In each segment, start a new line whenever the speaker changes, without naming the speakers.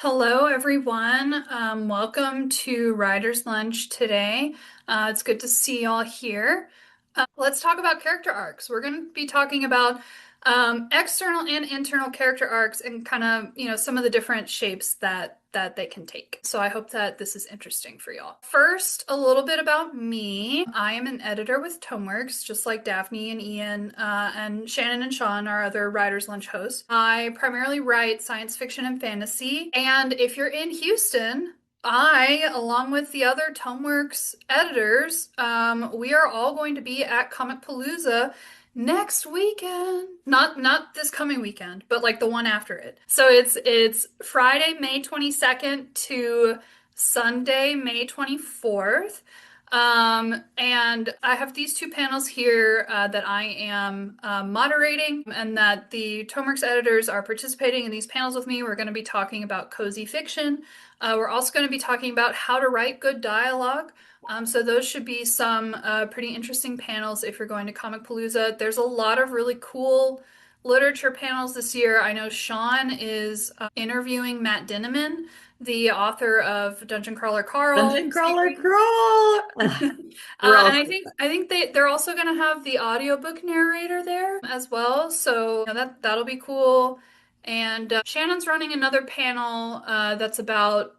Hello, everyone. Welcome to Writer's Lunch today. It's good to see y'all here. Let's talk about character arcs. We're going to be talking about external and internal character arcs and kind of, some of the different shapes that they can take. So I hope that this is interesting for y'all. First, a little bit about me. I am an editor with Tomeworks, just like Daphne and Ian, and Shannon and Sean, our other Writer's Lunch hosts. I primarily write science fiction and fantasy. And if you're in Houston, I, along with the other Tomeworks editors, we are all going to be at Comic Palooza next weekend. Not this coming weekend, but like the one after it. So it's Friday, May 22nd to Sunday, May 24th. And I have these two panels here that I am moderating, and that the Tomeworks editors are participating in these panels with me. We're going to be talking about cozy fiction. We're also going to be talking about how to write good dialogue. So those should be some pretty interesting panels if you're going to Comic Palooza. There's a lot of really cool literature panels this year. I know Sean is interviewing Matt Dinneman, the author of Dungeon Crawler Carl
Dungeon Crawler
series.
Crawl. We're
And
all
I think they're also going to have the audiobook narrator there as well. So that'll be cool. And Shannon's running another panel that's about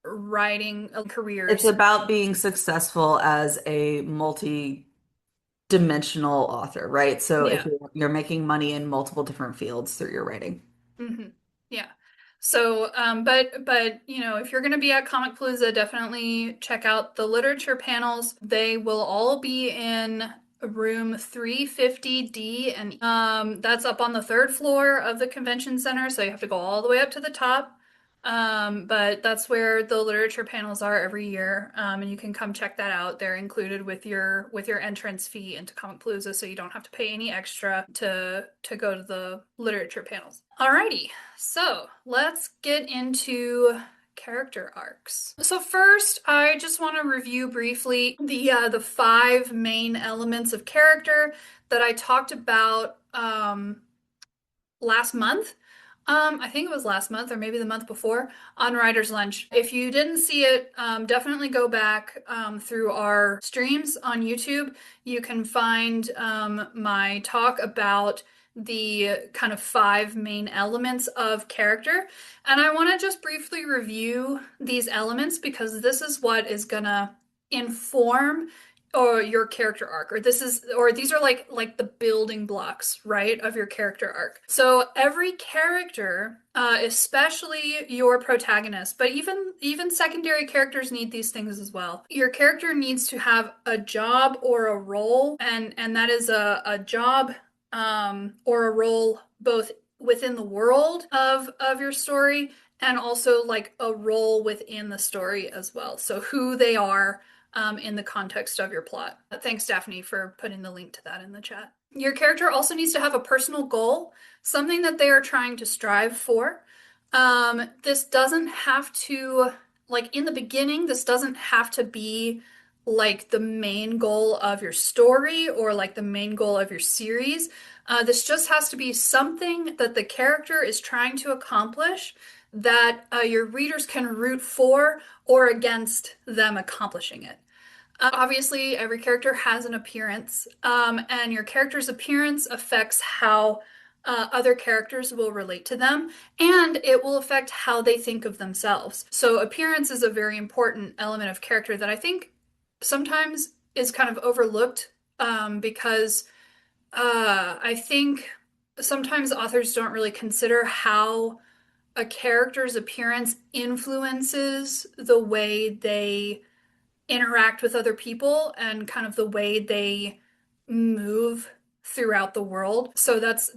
writing
It's
careers.
about being successful as a multi-dimensional author, right? So if
Yeah.
you're making money in multiple different fields through your writing.
hmm Yeah. So, but if you're going to be at Comic Palooza, definitely check out the literature panels. They will all be in room 350D, and that's up on the third floor of the convention center, so you have to go all the way up to the top. But that's where the literature panels are every year, and you can come check that out. They're included with your entrance fee into Comic Palooza, so you don't have to pay any extra to go to the literature panels. Alrighty, so let's get into character arcs. So first, I just want to review briefly the five main elements of character that I talked about last month. I think it was last month or maybe the month before on Writer's Lunch. If you didn't see it, definitely go back through our streams on YouTube. You can find my talk about the kind of five main elements of character. And I want to just briefly review these elements because this is what is gonna inform or your character arc, or these are like the building blocks, right, of your character arc. So every character, especially your protagonist, but even secondary characters need these things as well. Your character needs to have a job or a role, and that is a job or a role both within the world of your story and also like a role within the story as well. So who they are in the context of your plot. Thanks, Daphne, for putting the link to that in the chat. Your character also needs to have a personal goal, something that they are trying to strive for. This doesn't have to, like in the beginning, this doesn't have to be like the main goal of your story or like the main goal of your series. This just has to be something that the character is trying to accomplish that your readers can root for or against them accomplishing it. Obviously, every character has an appearance, and your character's appearance affects how other characters will relate to them, and it will affect how they think of themselves. So, appearance is a very important element of character that I think sometimes is kind of overlooked because I think sometimes authors don't really consider how a character's appearance influences the way they interact with other people and kind of the way they move throughout the world. So that's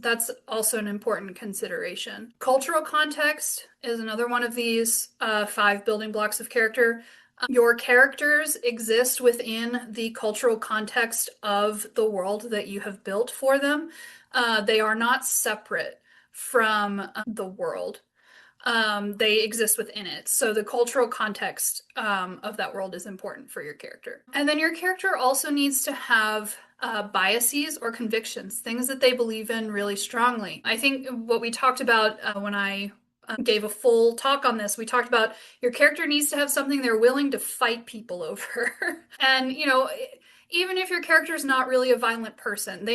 also an important consideration. Cultural context is another one of these five building blocks of character. Your characters exist within the cultural context of the world that you have built for them. They are not separate from the world. They exist within it. So the cultural context of that world is important for your character. And then your character also needs to have biases or convictions, things that they believe in really strongly. I think what we talked about when I gave a full talk on this. We talked about your character needs to have something they're willing to fight people over. And, even if your character is not really a violent person,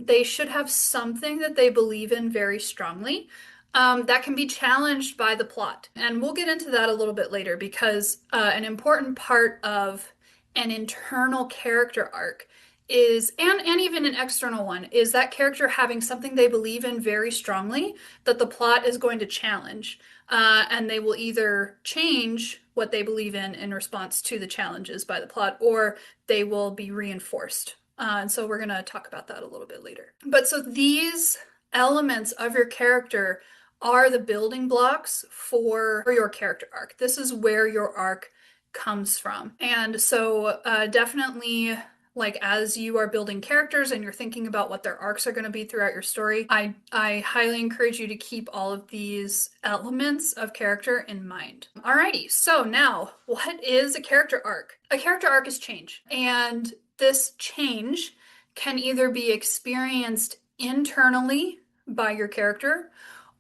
they should have something that they believe in very strongly. That can be challenged by the plot. And we'll get into that a little bit later because an important part of an internal character arc is, and even an external one, is that character having something they believe in very strongly that the plot is going to challenge. And they will either change what they believe in response to the challenges by the plot, or they will be reinforced. And so we're going to talk about that a little bit later. But so these elements of your character are the building blocks for your character arc. This is where your arc comes from. And so definitely like as you are building characters and you're thinking about what their arcs are going to be throughout your story, I highly encourage you to keep all of these elements of character in mind. Alrighty, so now what is a character arc? A character arc is change, and this change can either be experienced internally by your character,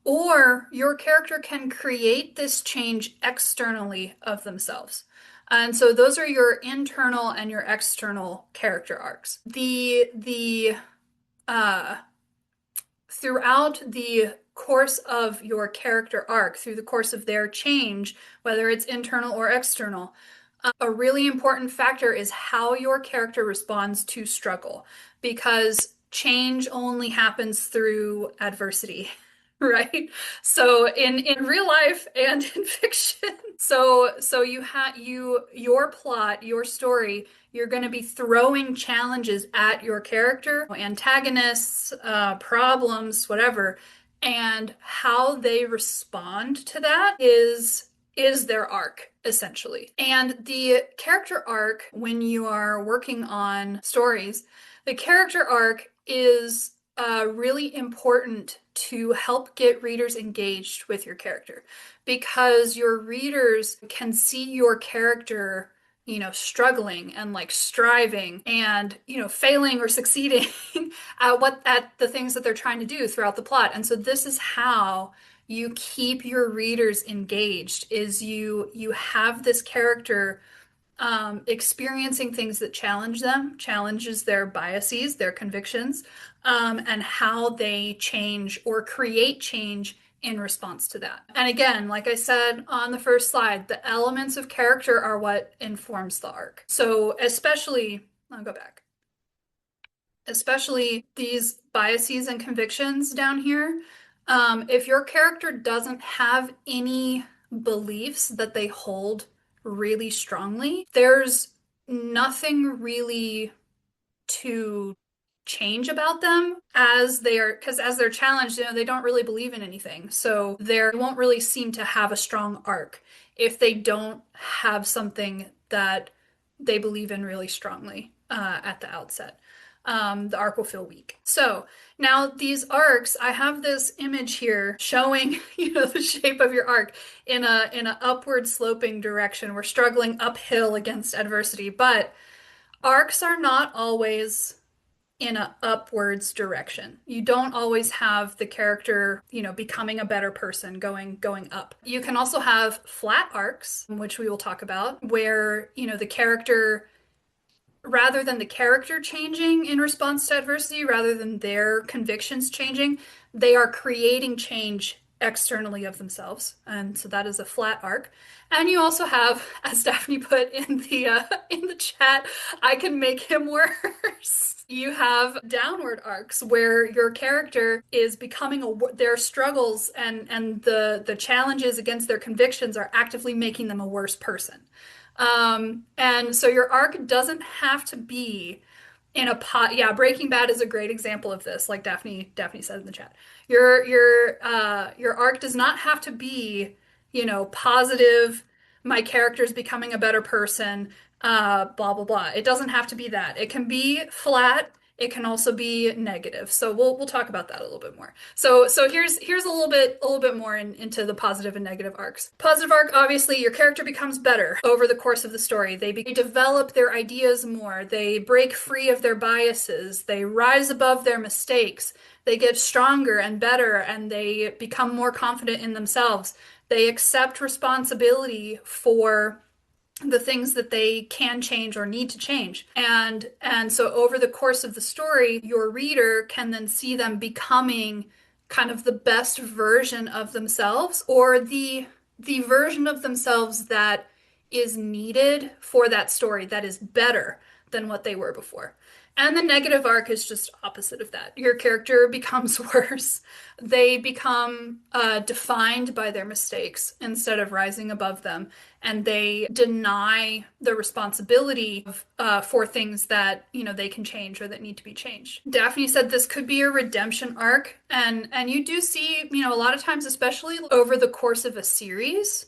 or your character can create this change externally of themselves. And so those are your internal and your external character arcs. The uh throughout the course of your character arc, through the course of their change, whether it's internal or external, a really important factor is how your character responds to struggle, because change only happens through adversity. Right? So in real life and in fiction. So your plot, your story, you're going to be throwing challenges at your character, antagonists, problems, whatever, and how they respond to that is their arc, essentially. And the character arc, when you are working on stories, the character arc is really important to help get readers engaged with your character, because your readers can see your character, struggling and like striving and, failing or succeeding at the things that they're trying to do throughout the plot. And so this is how you keep your readers engaged, is you have this character experiencing things that challenge them, challenges their biases, their convictions, and how they change or create change in response to that. And again, like I said on the first slide, the elements of character are what informs the arc. So I'll go back, especially these biases and convictions down here. If your character doesn't have any beliefs that they hold really strongly, there's nothing really to change about them as they are, because as they're challenged, they don't really believe in anything. So they won't really seem to have a strong arc if they don't have something that they believe in really strongly at the outset. The arc will feel weak. So now these arcs, I have this image here showing, the shape of your arc in a upward sloping direction. We're struggling uphill against adversity, but arcs are not always in a upwards direction. You don't always have the character, becoming a better person, going up. You can also have flat arcs, which we will talk about, where, the character, rather than the character changing in response to adversity, rather than their convictions changing, they are creating change externally of themselves. And so that is a flat arc. And you also have, as Daphne put in the chat, I can make him worse. You have downward arcs where your character is becoming their struggles and the challenges against their convictions are actively making them a worse person. And so your arc doesn't have to be in a pot. Yeah, Breaking Bad is a great example of this, like Daphne said in the chat. Your arc does not have to be, positive, my character's becoming a better person, blah blah blah. It doesn't have to be that. It can be flat. It can also be negative. So we'll talk about that a little bit more. So here's a little bit more into the positive and negative arcs. Positive arc, obviously, your character becomes better over the course of the story. They develop their ideas more. They break free of their biases. They rise above their mistakes. They get stronger and better, and they become more confident in themselves. They accept responsibility for the things that they can change or need to change. And so over the course of the story, your reader can then see them becoming kind of the best version of themselves, or the version of themselves that is needed for that story, that is better than what they were before. And the negative arc is just opposite of that. Your character becomes worse. They become defined by their mistakes instead of rising above them, and they deny the responsibility of, for things that they can change or that need to be changed. Daphne said this could be a redemption arc, and you do see a lot of times, especially over the course of a series,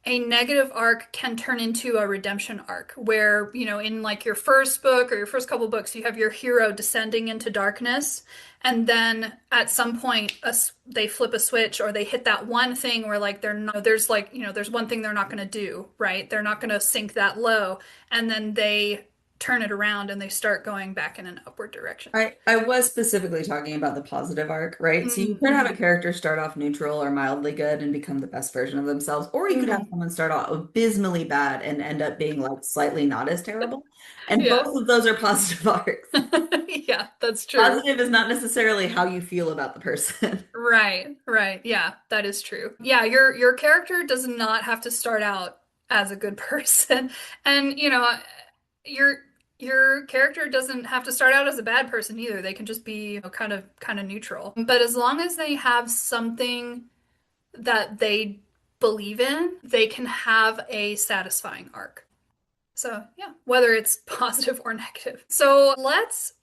a negative arc can turn into a redemption arc where, in like your first book or your first couple books, you have your hero descending into darkness. And then at some point, they flip a switch or they hit that one thing where like there's one thing they're not going to do, right? They're not going to sink that low. And then they turn it around and they start going back in an upward direction.
I was specifically talking about the positive arc, right? So you could have a
Mm-hmm.
character start off neutral or mildly good and become the best version of themselves, or you could have
Mm-hmm.
someone start off abysmally bad and end up being like slightly not as terrible. And
Yeah.
both of those are positive arcs.
Yeah, that's true.
Positive is not necessarily how you feel about the person.
Right, right. Yeah, that is true. Yeah, your character does not have to start out as a good person. And your your character doesn't have to start out as a bad person either. They can just be, kind of neutral. But as long as they have something that they believe in, they can have a satisfying arc. So yeah, whether it's positive or negative. So let's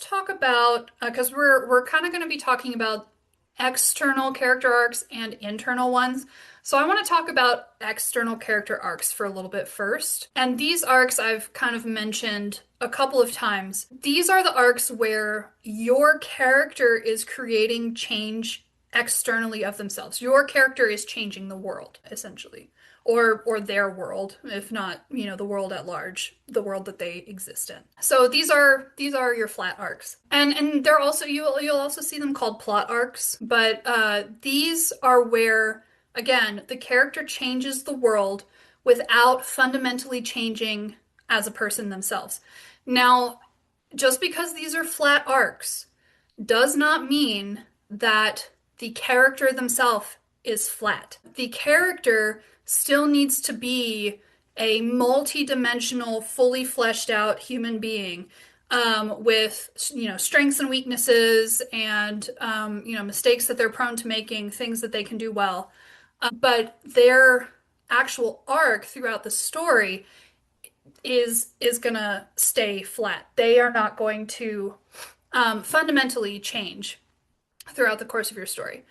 talk about because we're kind of going to be talking about external character arcs and internal ones. So I want to talk about external character arcs for a little bit first. And these arcs I've kind of mentioned a couple of times. These are the arcs where your character is creating change externally of themselves. Your character is changing the world, essentially, or their world, if not, the world at large, the world that they exist in. So these are your flat arcs. And they're also you'll also see them called plot arcs, but these are where again, the character changes the world without fundamentally changing as a person themselves. Now, just because these are flat arcs does not mean that the character themselves is flat. The character still needs to be a multi-dimensional, fully fleshed out human being with strengths and weaknesses and mistakes that they're prone to making, things that they can do well. But their actual arc throughout the story is gonna stay flat. They are not going to fundamentally change throughout the course of your story.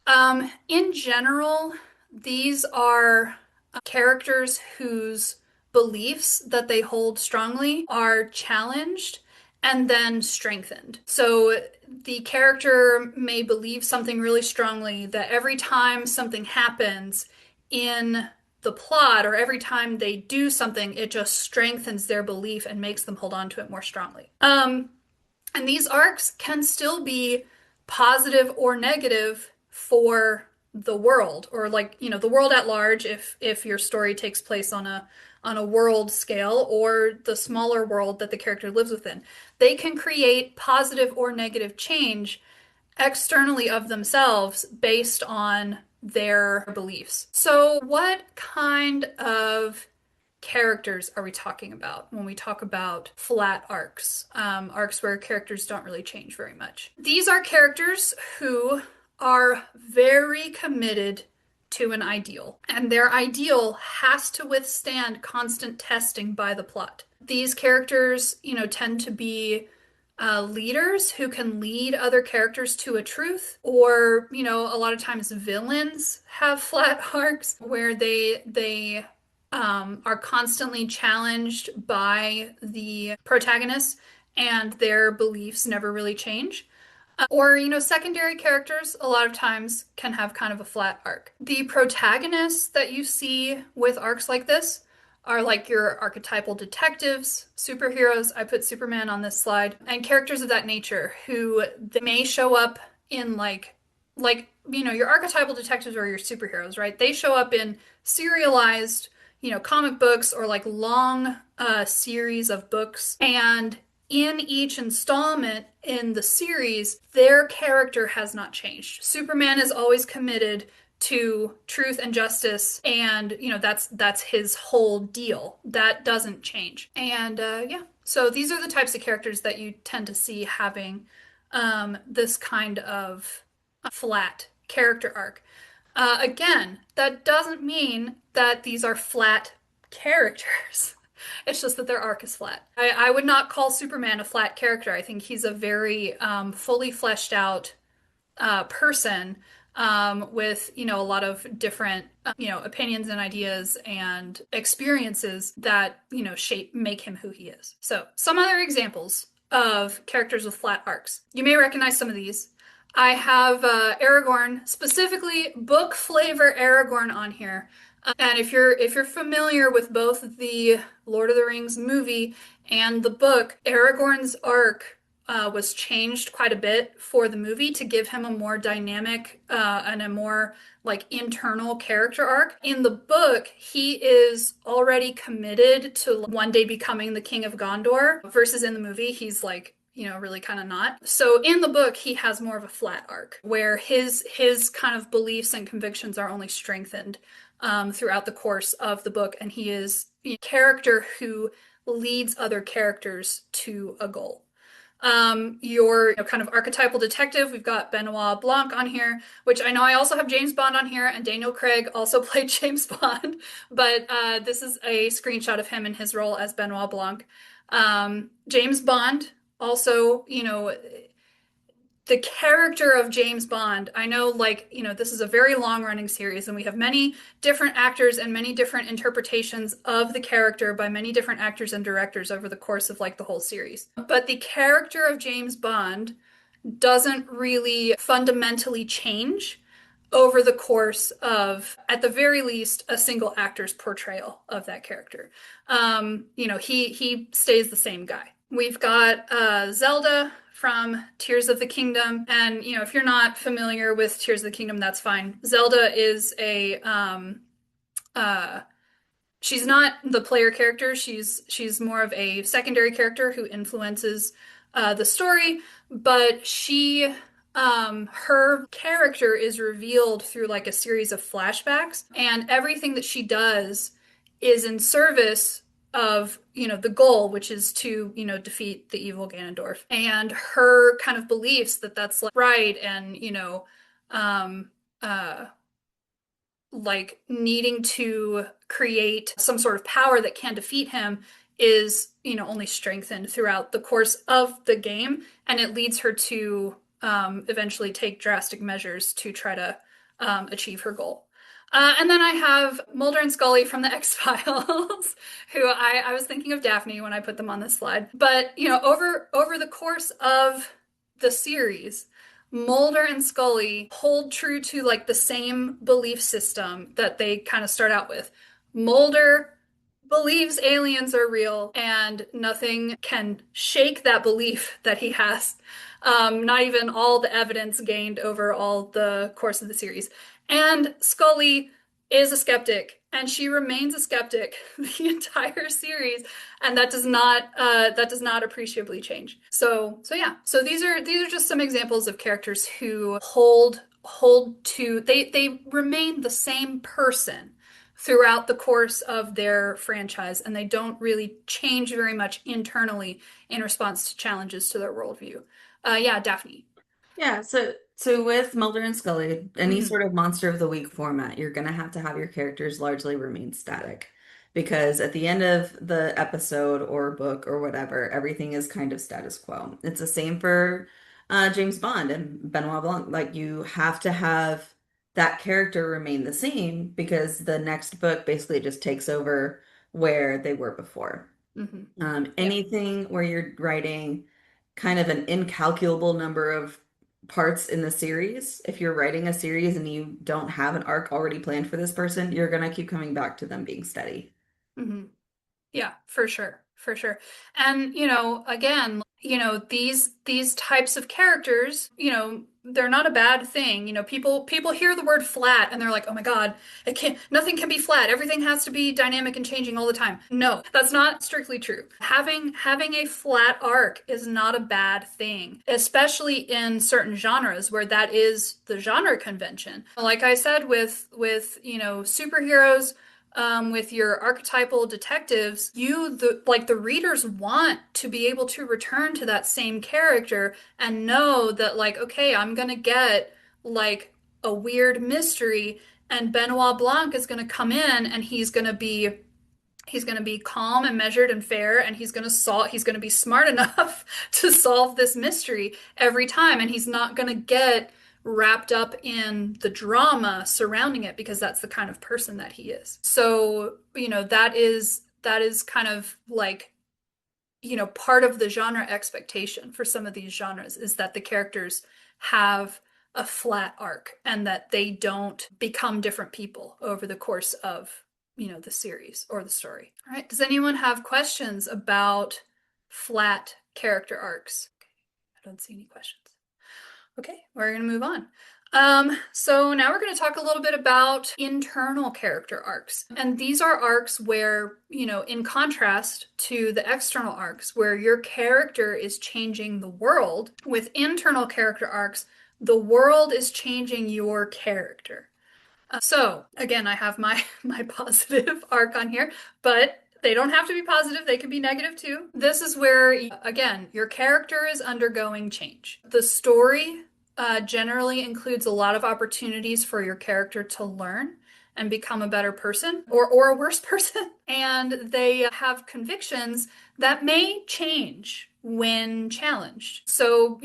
In general, these are characters whose beliefs that they hold strongly are challenged and then strengthened. So the character may believe something really strongly that every time something happens in the plot or every time they do something, it just strengthens their belief and makes them hold on to it more strongly. And these arcs can still be positive or negative for the world or like, the world at large if your story takes place on a world scale or the smaller world that the character lives within. They can create positive or negative change externally of themselves based on their beliefs. So, what kind of characters are we talking about when we talk about flat arcs? Arcs where characters don't really change very much. These are characters who are very committed to an ideal, and their ideal has to withstand constant testing by the plot. These characters, tend to be leaders who can lead other characters to a truth, or a lot of times villains have flat arcs where they are constantly challenged by the protagonists and their beliefs never really change. Or, secondary characters a lot of times can have kind of a flat arc. The protagonists that you see with arcs like this are like your archetypal detectives, superheroes. I put Superman on this slide, and characters of that nature who they may show up in your archetypal detectives or your superheroes, right? They show up in serialized, comic books or like long series of books. And in each installment in the series, their character has not changed. Superman is always committed to truth and justice, and that's his whole deal. That doesn't change. And yeah, so these are the types of characters that you tend to see having this kind of flat character arc. Again, that doesn't mean that these are flat characters. It's just that their arc is flat. I would not call Superman a flat character. I think he's a very fully fleshed out person with a lot of different opinions and ideas and experiences that shape make him who he is. So some other examples of characters with flat arcs. You may recognize some of these. I have Aragorn, specifically book flavor Aragorn on here. And if you're familiar with both the Lord of the Rings movie and the book, Aragorn's arc was changed quite a bit for the movie to give him a more dynamic and a more like internal character arc. In the book, he is already committed to one day becoming the King of Gondor, versus in the movie, he's like, really kind of not. So in the book, he has more of a flat arc where his kind of beliefs and convictions are only strengthened throughout the course of the book, and he is a character who leads other characters to a goal. Your kind of archetypal detective, we've got Benoit Blanc on here, which I know I also have James Bond on here, and Daniel Craig also played James Bond, but this is a screenshot of him in his role as Benoit Blanc. James Bond also, the character of James Bond, I know, like, this is a very long running series, and we have many different actors and many different interpretations of the character by many different actors and directors over the course of like the whole series. But the character of James Bond doesn't really fundamentally change over the course of, at the very least, a single actor's portrayal of that character. He stays the same guy. We've got Zelda from Tears of the Kingdom, and if you're not familiar with Tears of the Kingdom, that's fine. Zelda is a uh, she's not the player character. She's more of a secondary character who influences the story, but her character is revealed through like a series of flashbacks, and everything that she does is in service of the goal, which is to defeat the evil Ganondorf, and her kind of beliefs that that's like right, and um uh like needing to create some sort of power that can defeat him is only strengthened throughout the course of the game, and it leads her to eventually take drastic measures to try to achieve her goal. And then I have Mulder and Scully from the X-Files, who I was thinking of Daphne when I put them on this slide. But over the course of the series, Mulder and Scully hold true to like the same belief system that they kind of start out with. Mulder believes aliens are real, and nothing can shake that belief that he has. Not even all the evidence gained over all the course of the series. And Scully is a skeptic, and she remains a skeptic the entire series, and that does not appreciably change. So yeah. So these are just some examples of characters who hold to they remain the same person throughout the course of their franchise, and they don't really change very much internally in response to challenges to their worldview. Yeah, Daphne.
Yeah, so with Mulder and Scully, any
Hmm.
sort of Monster of the Week format, you're gonna have to have your characters largely remain static. Because at the end of the episode or book or whatever, everything is kind of status quo. It's the same for James Bond and Benoit Blanc. Like you have to have that character remain the same because the next book basically just takes over where they were before.
Hmm. Yeah.
Anything where you're writing kind of an incalculable number of parts in the series, if you're writing a series and you don't have an arc already planned for this person, you're gonna keep coming back to them being steady.
Hmm. Yeah, for sure. For sure. And again, these types of characters, they're not a bad thing. You know, people hear the word flat and they're like, "Oh my God, it can't nothing can be flat. Everything has to be dynamic and changing all the time." No, that's not strictly true. Having a flat arc is not a bad thing, especially in certain genres where that is the genre convention. Like I said superheroes, with your archetypal detectives, the readers want to be able to return to that same character and know that, like, okay, I'm gonna get like a weird mystery, and Benoit Blanc is gonna come in and he's gonna be calm and measured and fair, and he's gonna be smart enough to solve this mystery every time, and he's not gonna get wrapped up in the drama surrounding it because that's the kind of person that he is. So, that is kind of like, part of the genre expectation for some of these genres is that the characters have a flat arc and that they don't become different people over the course of, the series or the story. All right. Does anyone have questions about flat character arcs? I don't see any questions. Okay, we're going to move on. So now we're going to talk a little bit about internal character arcs. And these are arcs where, in contrast to the external arcs, where your character is changing the world, with internal character arcs, the world is changing your character. So again, I have my my positive arc on here, but they don't have to be positive. They can be negative too. This is where, again, your character is undergoing change. The story generally includes a lot of opportunities for your character to learn and become a better person or a worse person. And they have convictions that may change when challenged. So,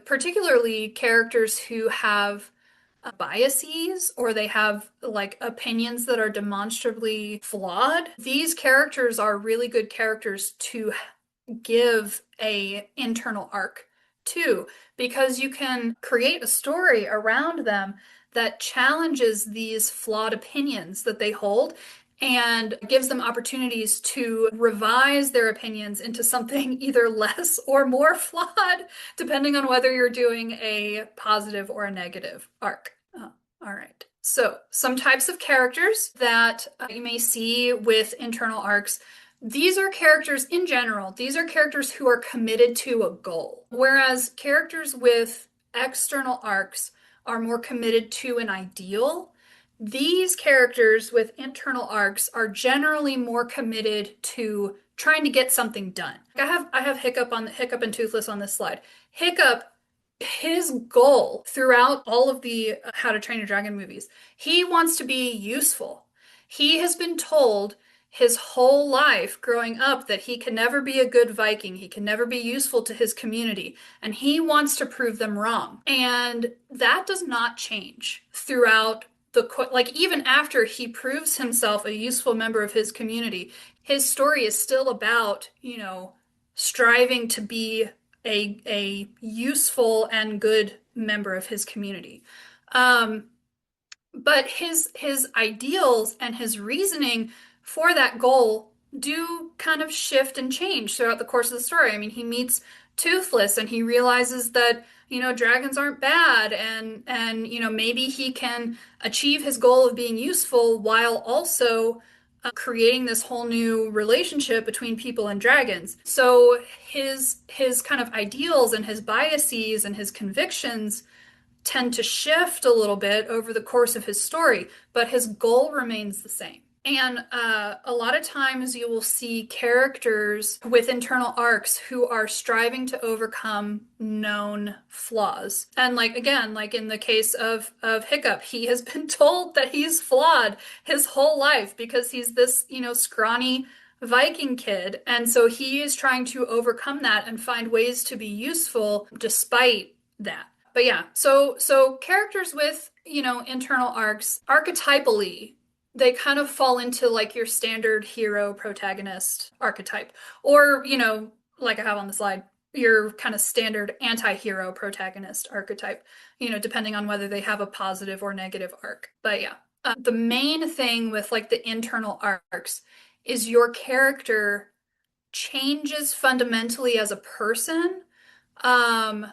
particularly characters who have biases, or they have like opinions that are demonstrably flawed. These characters are really good characters to give a internal arc to, because you can create a story around them that challenges these flawed opinions that they hold and gives them opportunities to revise their opinions into something either less or more flawed, depending on whether you're doing a positive or a negative arc. All right. So, some types of characters that you may see with internal arcs. These are characters in general, these are characters who are committed to a goal, whereas characters with external arcs are more committed to an ideal. These characters with internal arcs are generally more committed to trying to get something done. I have Hiccup and Toothless on this slide. Hiccup, his goal throughout all of the How to Train Your Dragon movies, he wants to be useful. He has been told his whole life growing up that he can never be a good Viking. He can never be useful to his community. And he wants to prove them wrong. And that does not change throughout like, even after he proves himself a useful member of his community, his story is still about, striving to be a useful and good member of his community. Um, but his ideals and his reasoning for that goal do kind of shift and change throughout the course of the story. I mean, he meets Toothless and he realizes that, dragons aren't bad, and maybe he can achieve his goal of being useful while also creating this whole new relationship between people and dragons. So his kind of ideals and his biases and his convictions tend to shift a little bit over the course of his story, but his goal remains the same. And a lot of times you will see characters with internal arcs who are striving to overcome known flaws. And like, again, like in the case of Hiccup, he has been told that he's flawed his whole life because he's this, scrawny Viking kid. And so he is trying to overcome that and find ways to be useful despite that. But yeah, so characters with, internal arcs, archetypally, they kind of fall into like your standard hero protagonist archetype. Or, like I have on the slide, your kind of standard anti-hero protagonist archetype, depending on whether they have a positive or negative arc. But yeah, the main thing with like the internal arcs is your character changes fundamentally as a person, um,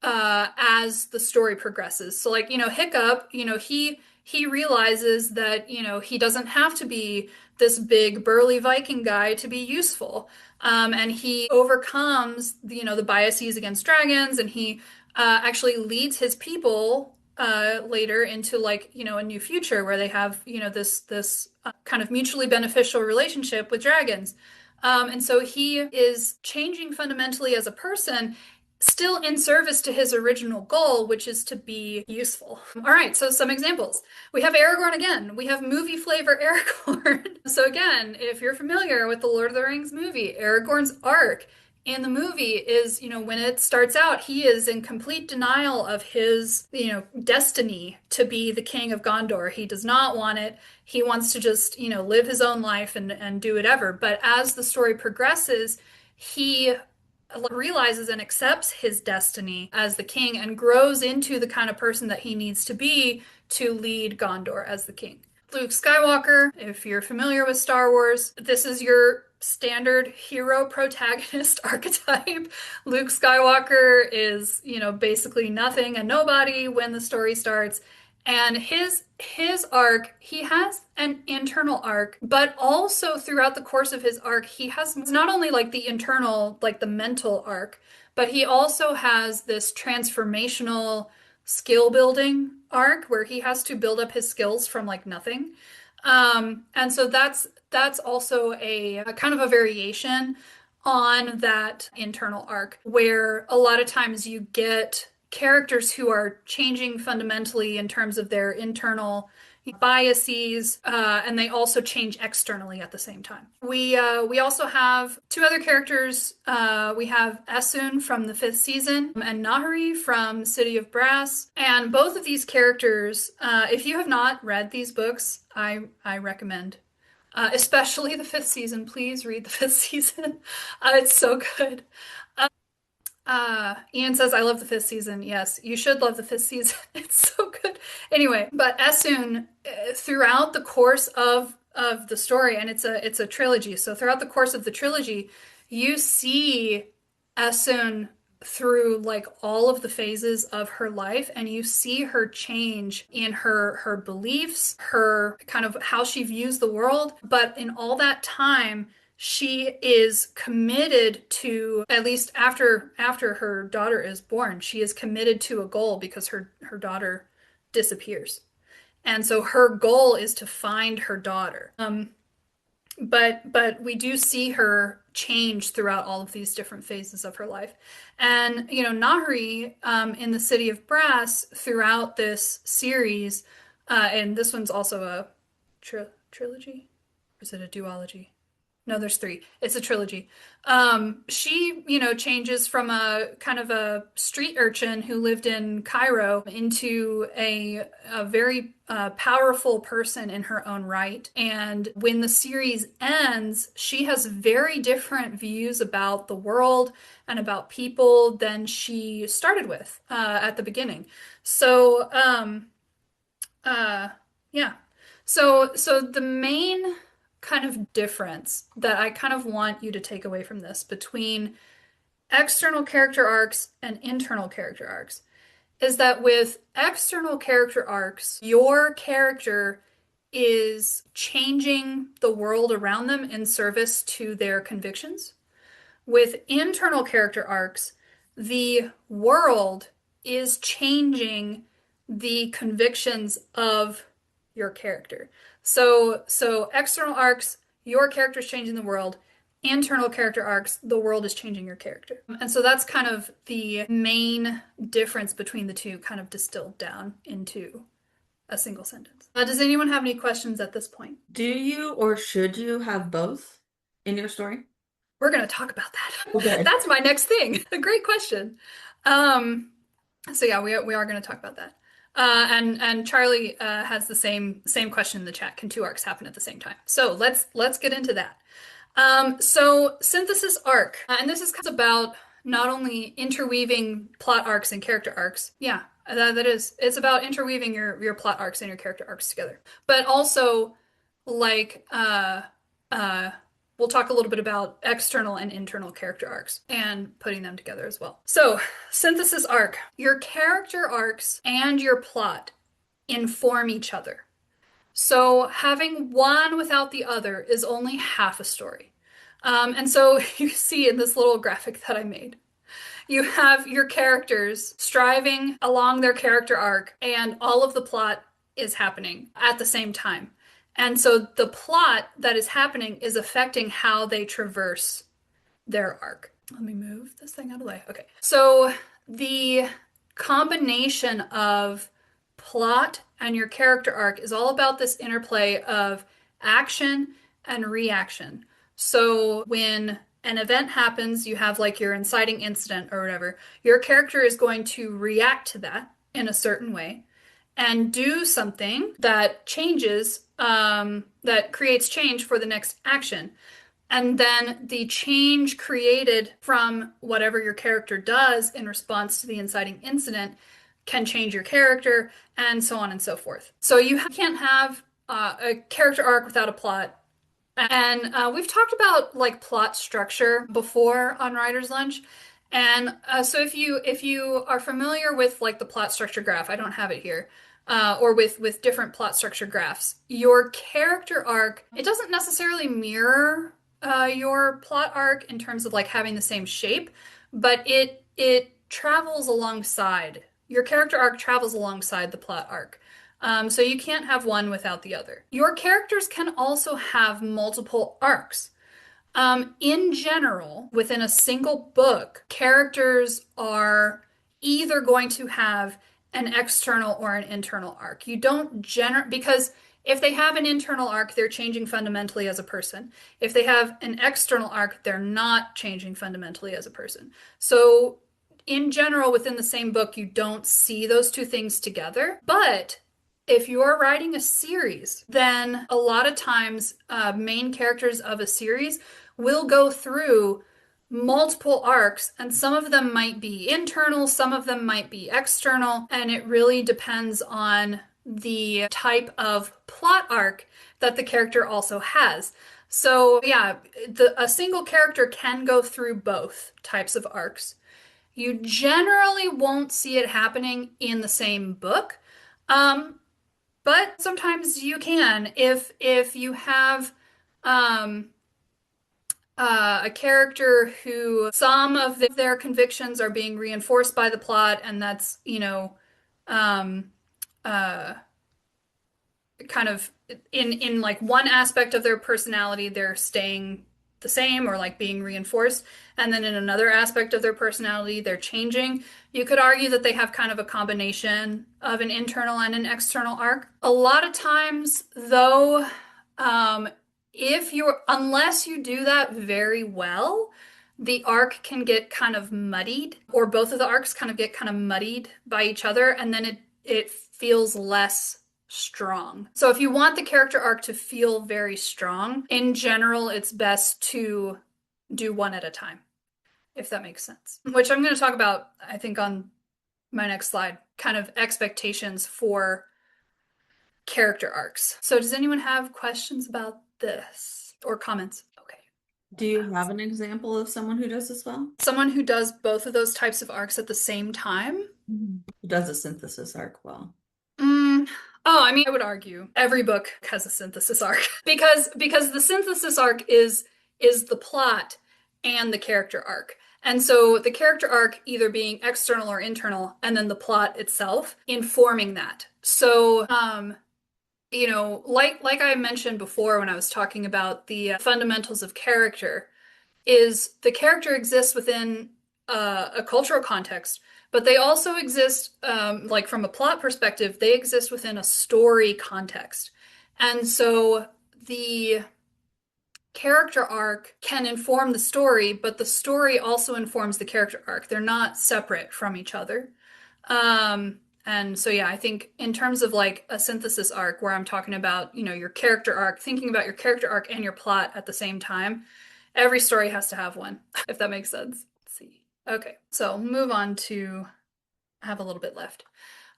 as the story progresses. So like, Hiccup, he realizes that, he doesn't have to be this big burly Viking guy to be useful. And he overcomes, the biases against dragons, and he actually leads his people later into like, a new future where they have, this kind of mutually beneficial relationship with dragons. And so he is changing fundamentally as a person, still in service to his original goal, which is to be useful. All right, so some examples. We have Aragorn again. We have movie flavor Aragorn. So again, if you're familiar with the Lord of the Rings movie, Aragorn's arc in the movie is, when it starts out, he is in complete denial of his, destiny to be the king of Gondor. He does not want it. He wants to just, live his own life and do whatever. But as the story progresses, he realizes and accepts his destiny as the king and grows into the kind of person that he needs to be to lead Gondor as the king. Luke Skywalker, if you're familiar with Star Wars, this is your standard hero protagonist archetype. Luke Skywalker is, basically nothing and nobody when the story starts. And his arc, he has an internal arc, but also throughout the course of his arc, he has not only like the internal, like the mental arc, but he also has this transformational skill building arc where he has to build up his skills from like nothing. And so that's also a kind of a variation on that internal arc where a lot of times you get characters who are changing fundamentally in terms of their internal biases, and they also change externally at the same time. We also have two other characters. We have Essun from the fifth season and Nahari from City of Brass. And both of these characters, if you have not read these books, I recommend. Especially the fifth season. Please read the fifth season. It's so good. Ian says, I love the fifth season. Yes, you should love the fifth season. It's so good. Anyway, but Essun, throughout the course of the story, and it's a trilogy. So throughout the course of the trilogy, you see Essun through like all of the phases of her life, and you see her change in her beliefs, her kind of how she views the world. But in all that time, she is committed to, at least after her daughter is born, she is committed to a goal because her daughter disappears. And so her goal is to find her daughter. But we do see her change throughout all of these different phases of her life. And Nahari, in the City of Brass throughout this series, and this one's also a trilogy, or is it a duology? No, there's three. It's a trilogy. She, changes from a kind of a street urchin who lived in Cairo into a very powerful person in her own right. And when the series ends, she has very different views about the world and about people than she started with at the beginning. So, yeah. So the main kind of difference that I kind of want you to take away from this between external character arcs and internal character arcs is that with external character arcs, your character is changing the world around them in service to their convictions. With internal character arcs, the world is changing the convictions of your character. So external arcs, your character is changing the world. Internal character arcs, the world is changing your character. And so that's kind of the main difference between the two, kind of distilled down into a single sentence. Does anyone have any questions at this point?
Do you or should you have both in your story?
We're going to talk about that.
Okay.
That's my next thing. A great question. So yeah, we are going to talk about that. And Charlie has the same question in the chat. Can two arcs happen at the same time? So let's get into that. So synthesis arc, and this is about not only interweaving plot arcs and character arcs. Yeah, that is. It's about interweaving your plot arcs and your character arcs together, but also like we'll talk a little bit about external and internal character arcs and putting them together as well. So, synthesis arc. Your character arcs and your plot inform each other. So, having one without the other is only half a story. And so you see in this little graphic that I made, you have your characters striving along their character arc, and all of the plot is happening at the same time. And so the plot that is happening is affecting how they traverse their arc. Let me move this thing out of the way. Okay. So the combination of plot and your character arc is all about this interplay of action and reaction. So when an event happens, you have like your inciting incident or whatever, your character is going to react to that in a certain way and do something that changes, that creates change for the next action. And then the change created from whatever your character does in response to the inciting incident can change your character, and so on and so forth. So you can't have a character arc without a plot. And we've talked about like plot structure before on Writer's Lunch. And so if you are familiar with like the plot structure graph, I don't have it here, or with different plot structure graphs, your character arc, it doesn't necessarily mirror your plot arc in terms of like having the same shape, but it travels alongside. Your character arc travels alongside the plot arc. So you can't have one without the other. Your characters can also have multiple arcs. In general, within a single book, characters are either going to have an external or an internal arc. You don't because if they have an internal arc, they're changing fundamentally as a person. If they have an external arc, they're not changing fundamentally as a person. So in general, within the same book, you don't see those two things together. But if you're writing a series, then a lot of times main characters of a series will go through multiple arcs, and some of them might be internal, some of them might be external, and it really depends on the type of plot arc that the character also has. So, yeah, a single character can go through both types of arcs. You generally won't see it happening in the same book. But sometimes you can if you have um, a character who some of their convictions are being reinforced by the plot, and that's, um, uh, kind of in like one aspect of their personality, they're staying the same or like being reinforced, and then in another aspect of their personality, they're changing. You could argue that they have kind of a combination of an internal and an external arc. A lot of times, though, um, unless you do that very well, the arc can get kind of muddied, or both of the arcs kind of get kind of muddied by each other, and then it feels less strong. So if you want the character arc to feel very strong, in general, it's best to do one at a time, if that makes sense. Which I'm going to talk about, I think, on my next slide, kind of expectations for character arcs. So does anyone have questions about this or comments? Okay.
Do you have an example of someone who does this well?
Someone who does both of those types of arcs at the same time?
Who does a synthesis arc well?
Mm, oh, I mean, I would argue every book has a synthesis arc because the synthesis arc is the plot and the character arc. And so the character arc either being external or internal, and then the plot itself informing that. So, like I mentioned before when I was talking about the fundamentals of character, is the character exists within a cultural context, but they also exist, like from a plot perspective, they exist within a story context. And so the character arc can inform the story, but the story also informs the character arc. They're not separate from each other. And so, yeah, I think in terms of like a synthesis arc where I'm talking about, your character arc, thinking about your character arc and your plot at the same time, every story has to have one, if that makes sense. Let's see. Okay, so move on to, I have a little bit left.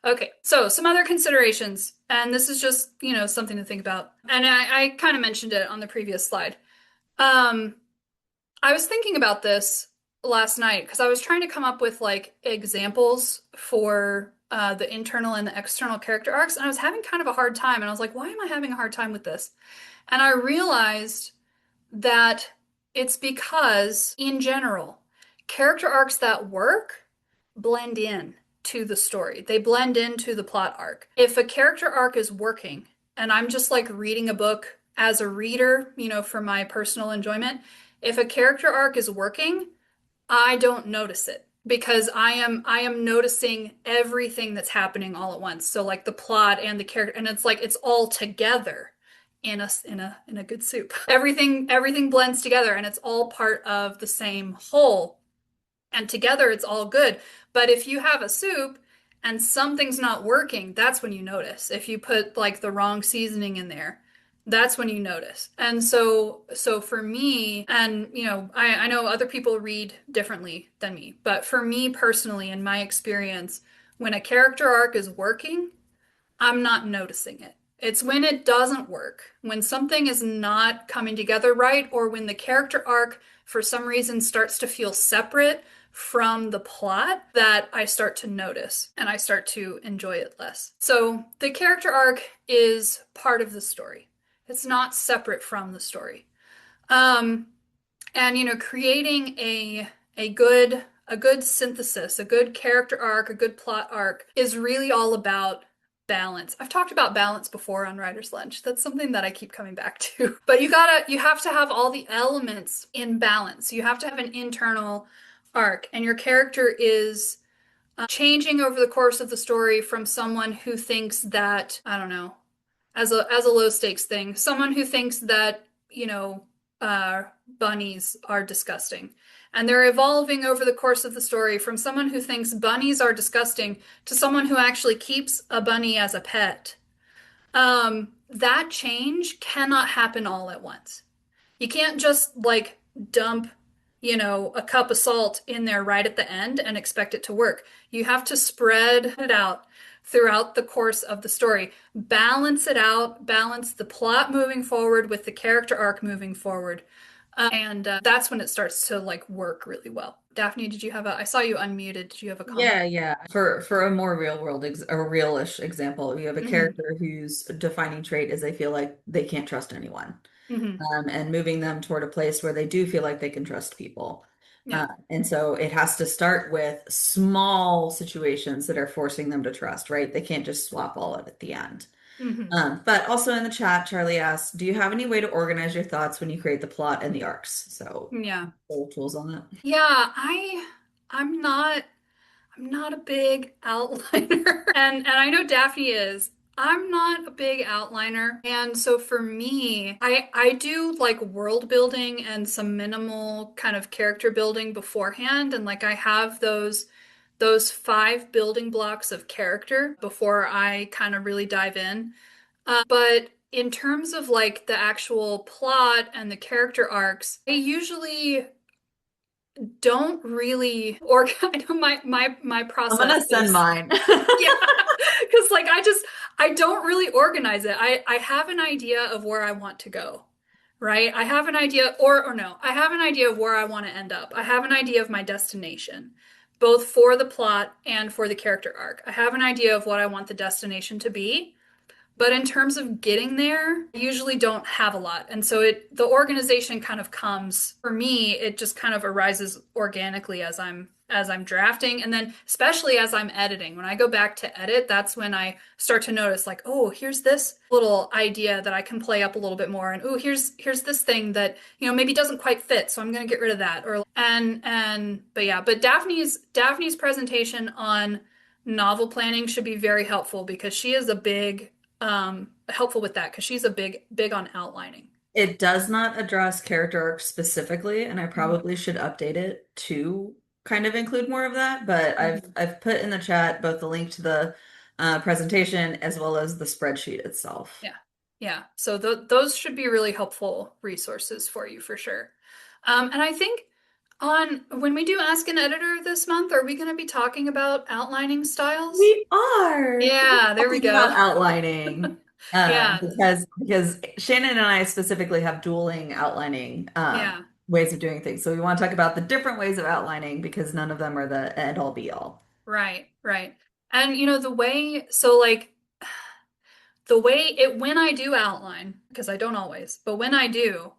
Okay, so some other considerations, and this is just, something to think about. And I kind of mentioned it on the previous slide. Um, I was thinking about this last night because I was trying to come up with like examples for the internal and the external character arcs, and I was having kind of a hard time. And I was like, why am I having a hard time with this? And I realized that it's because, in general, character arcs that work blend in to the story. They blend into the plot arc. If a character arc is working, and I'm just like reading a book as a reader, for my personal enjoyment, if a character arc is working, I don't notice it because I am noticing everything that's happening all at once. So like the plot and the character, and it's like it's all together in a good soup. Everything blends together and it's all part of the same whole. And together it's all good. But if you have a soup and something's not working, that's when you notice. If you put like the wrong seasoning in there, that's when you notice. And so for me, and I know other people read differently than me, but for me personally, in my experience, when a character arc is working, I'm not noticing it. It's when it doesn't work, when something is not coming together right, or when the character arc, for some reason, starts to feel separate from the plot, that I start to notice and I start to enjoy it less. So the character arc is part of the story. It's not separate from the story. Um, and creating a good synthesis, a good character arc, a good plot arc is really all about balance. I've talked about balance before on Writer's Lunch. That's something that I keep coming back to. But you have to have all the elements in balance. You have to have an internal arc, and your character is changing over the course of the story from someone who thinks that, I don't know, as a low stakes thing, someone who thinks that, uh, bunnies are disgusting. And they're evolving over the course of the story from someone who thinks bunnies are disgusting to someone who actually keeps a bunny as a pet. That change cannot happen all at once. You can't just like dump, a cup of salt in there right at the end and expect it to work. You have to spread it out throughout the course of the story. Balance it out, balance the plot moving forward with the character arc moving forward. And that's when it starts to like work really well. Daphne, I saw you unmuted. Did you have a comment?
Yeah, yeah. For a more real world ex a realish example, you have a
Hmm.
character whose defining trait is they feel like they can't trust anyone.
Hmm.
And moving them toward a place where they do feel like they can trust people.
Yeah.
And so it has to start with small situations that are forcing them to trust, right? They can't just swap all of it at the end.
Hmm.
But also in the chat, Charlie asked, do you have any way to organize your thoughts when you create the plot and the arcs? So,
Yeah.
little tools on that.
Yeah, I'm not I'm not a big outliner. And I know Daphne is. I'm not a big outliner. And so for me, I do like world building and some minimal kind of character building beforehand. And like I have those five building blocks of character before I kind of really dive in. But in terms of like the actual plot and the character arcs, I usually don't really organize. My
I'm
process
gonna send
is,
mine.
yeah, because like I don't really organize it. I have an idea of where I want to go, right? I have an idea, or no, I have an idea of where I want to end up. I have an idea of my destination, both for the plot and for the character arc. I have an idea of what I want the destination to be. But in terms of getting there, I usually don't have a lot. And so the organization kind of comes, for me, it just kind of arises organically as I'm drafting, and then especially as I'm editing. When I go back to edit, that's when I start to notice like, oh, here's this little idea that I can play up a little bit more, and oh, here's this thing that, maybe doesn't quite fit, so I'm going to get rid of that. Or and but yeah, but Daphne's presentation on novel planning should be very helpful because she is a big helpful with that because she's a big on outlining.
It does not address character arcs specifically, and I
Mhm.
probably should update it to kind of include more of that. But I've
Mhm.
I've put in the chat both the link to the presentation as well as the spreadsheet itself.
Yeah. Yeah. So those should be really helpful resources for you for sure. And I think on when we do Ask an Editor this month, are we going to be talking about outlining styles?
We are
Yeah, there we
talking about
go.
outlining.
Yeah,
Because Shannon and I specifically have dueling outlining
yeah,
ways of doing things. So we want to talk about the different ways of outlining because none of them are the end all be all.
right, right. And the way, so like the way it when I do outline, because I don't always, but when I do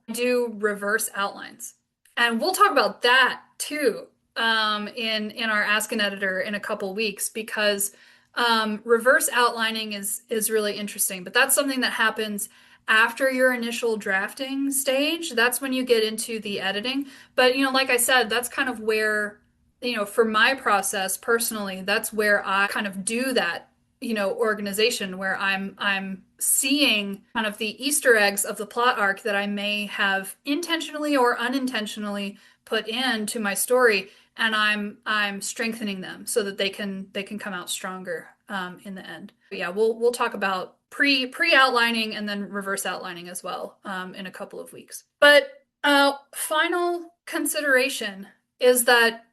reverse outlines. And we'll talk about that too in our Ask an Editor in a couple weeks because reverse outlining is really interesting. But that's something that happens after your initial drafting stage. That's when you get into the editing. But like I said, that's kind of where, for my process personally, that's where I kind of do that organization where I'm seeing kind of the Easter eggs of the plot arc that I may have intentionally or unintentionally put into my story, and I'm strengthening them so that they can come out stronger in the end. But yeah, we'll talk about pre outlining and then reverse outlining as well in a couple of weeks. But final consideration is that,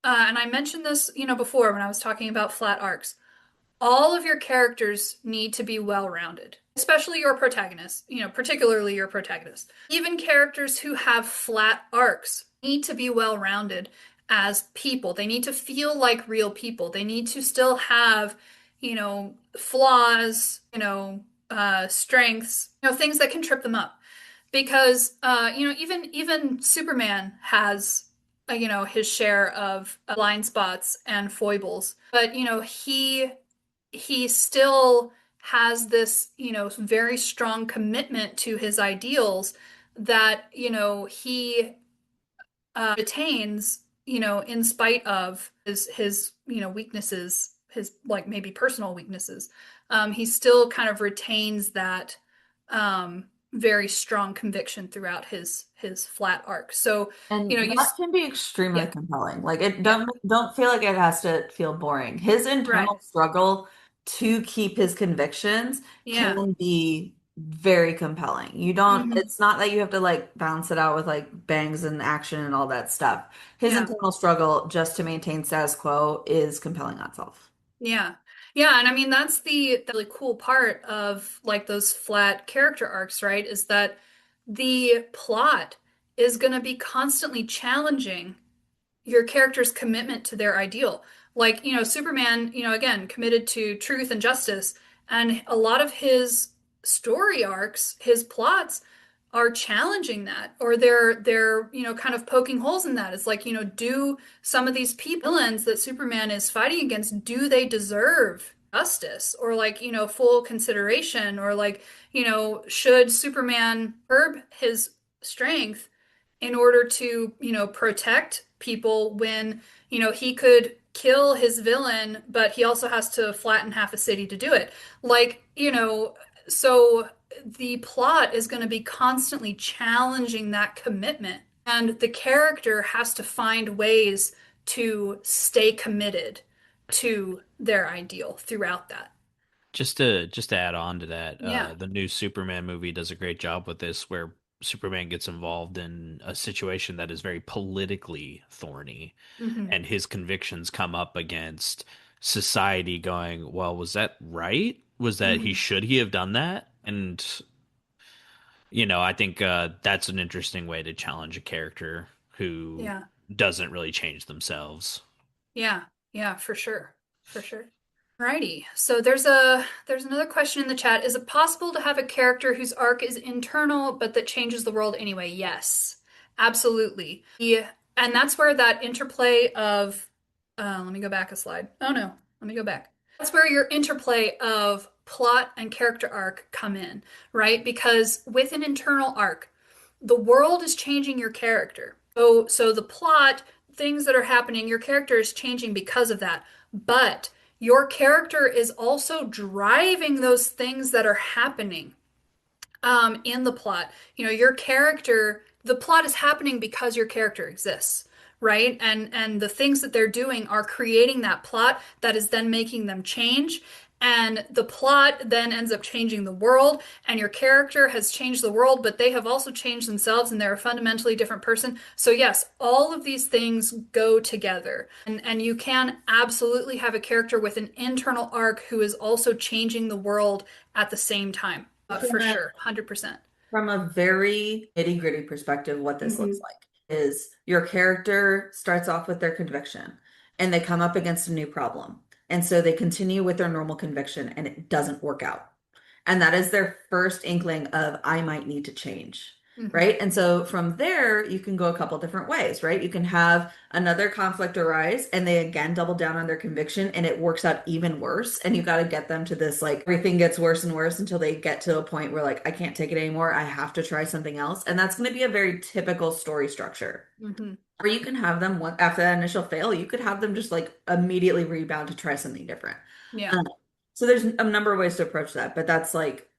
and I mentioned this before when I was talking about flat arcs, all of your characters need to be well-rounded, especially your protagonist, particularly your protagonist. Even characters who have flat arcs need to be well-rounded as people. They need to feel like real people. They need to still have, flaws, strengths, things that can trip them up. Because even Superman has his share of blind spots and foibles, but he still has this, very strong commitment to his ideals that, he retains, in spite of his, weaknesses, his like maybe personal weaknesses. He still kind of retains that very strong conviction throughout his flat arc. So,
And
you
that can be extremely
yeah,
compelling. Like it
yeah,
don't feel like it has to feel boring. His
right.
internal struggle to keep his convictions
Yeah.
can be very compelling. You don't,
Hmm.
it's not that you have to like balance it out with like bangs and action and all that stuff. His
Yeah.
internal struggle just to maintain status quo is compelling on itself.
Yeah. Yeah, and I mean that's the really cool part of like those flat character arcs, right? Is that the plot is going to be constantly challenging your character's commitment to their ideal. Like, Superman, again, committed to truth and justice, and a lot of his story arcs, his plots are challenging that, or they're, kind of poking holes in that. It's like, do some of these people, villains that Superman is fighting against, do they deserve justice or like, full consideration or like, should Superman curb his strength in order to, protect people when, he could kill his villain, but he also has to flatten half a city to do it. Like, so the plot is going to be constantly challenging that commitment. And the character has to find ways to stay committed to their ideal throughout that.
Just to add on to that,
Yeah.
the new Superman movie does a great job with this, where Superman gets involved in a situation that is very politically thorny,
Hmm.
and his convictions come up against society going, well, was that right? Was that
Hmm.
should he have done that? And I think that's an interesting way to challenge a character who
Yeah.
doesn't really change themselves.
Yeah. Yeah, for sure. For sure. Alrighty. So there's another question in the chat. Is it possible to have a character whose arc is internal but that changes the world anyway? Yes. Absolutely. Yeah. And that's where that interplay of let me go back a slide. Oh no, let me go back. That's where your interplay of plot and character arc come in, right? Because with an internal arc, the world is changing your character. So the plot, things that are happening, your character is changing because of that. But your character is also driving those things that are happening in the plot. Your character, the plot is happening because your character exists, right? And the things that they're doing are creating that plot that is then making them change. And the plot then ends up changing the world, and your character has changed the world, but they have also changed themselves and they're a fundamentally different person. So, yes, all of these things go together. And you can absolutely have a character with an internal arc who is also changing the world at the same time. For sure, 100%.
From a very nitty-gritty perspective, what this looks
Hmm.
like is your character starts off with their conviction and they come up against a new problem. And so they continue with their normal conviction and it doesn't work out. And that is their first inkling of, I might need to change.
Hmm.
Right. And so from there, you can go a couple different ways, right? You can have another conflict arise and they again double down on their conviction and it works out even worse. And you got to get them to this, like, everything gets worse and worse until they get to a point where, like, I can't take it anymore. I have to try something else. And that's going to be a very typical story structure.
Hmm.
Or you can have them, after that initial fail, you could have them just like immediately rebound to try something different.
Yeah.
Um, so there's a number of ways to approach that, but that's like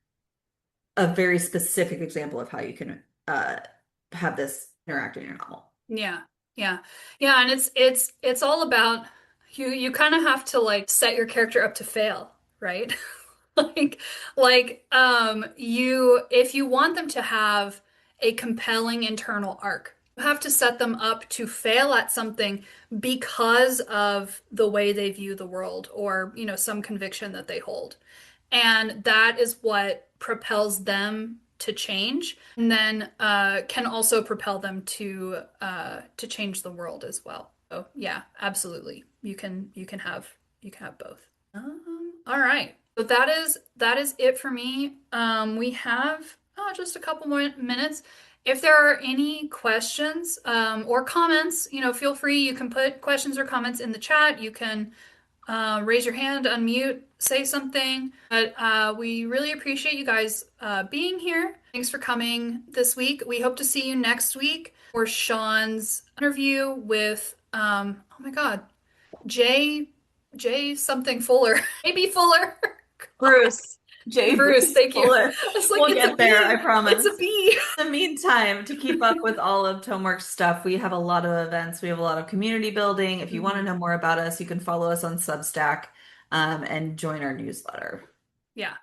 a very specific example of how you can uh, have this interact in your novel.
Yeah. Yeah. Yeah, and it's all about you kind of have to like set your character up to fail, right? Like you if you want them to have a compelling internal arc, you have to set them up to fail at something because of the way they view the world or, some conviction that they hold. And that is what propels them to change, and then can also propel them to change the world as well. So yeah, absolutely. You can have both. All right. So that is it for me. We have just a couple more minutes. If there are any questions or comments, feel free. You can put questions or comments in the chat. You can raise your hand, unmute, say something. But we really appreciate you guys being here. Thanks for coming this week. We hope to see you next week for Sean's interview with, oh my God, Jay, Jay something Fuller. Maybe Fuller.
Bruce, J.
Bruce,
Bruce
thank you.
Fuller.
I was like,
We'll
it's a
get there, I
B. It's a
promise.
B.
In the meantime, to keep up with all of Tomeworks stuff, we have a lot of events. We have a lot of community building. If you want to
Mhm.
know more about us, you can follow us on Substack and join our newsletter.
Yeah.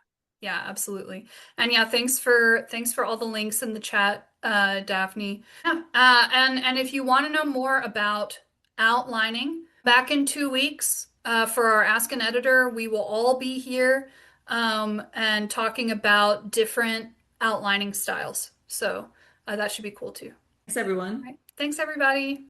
Yeah, absolutely. And yeah, thanks for all the links in the chat, Daphne. Yeah. And if you want to know more about outlining, back in 2 weeks, for our Ask an Editor, we will all be here and talking about different outlining styles. So that should be cool too.
Thanks, everyone.
All right. Thanks, everybody.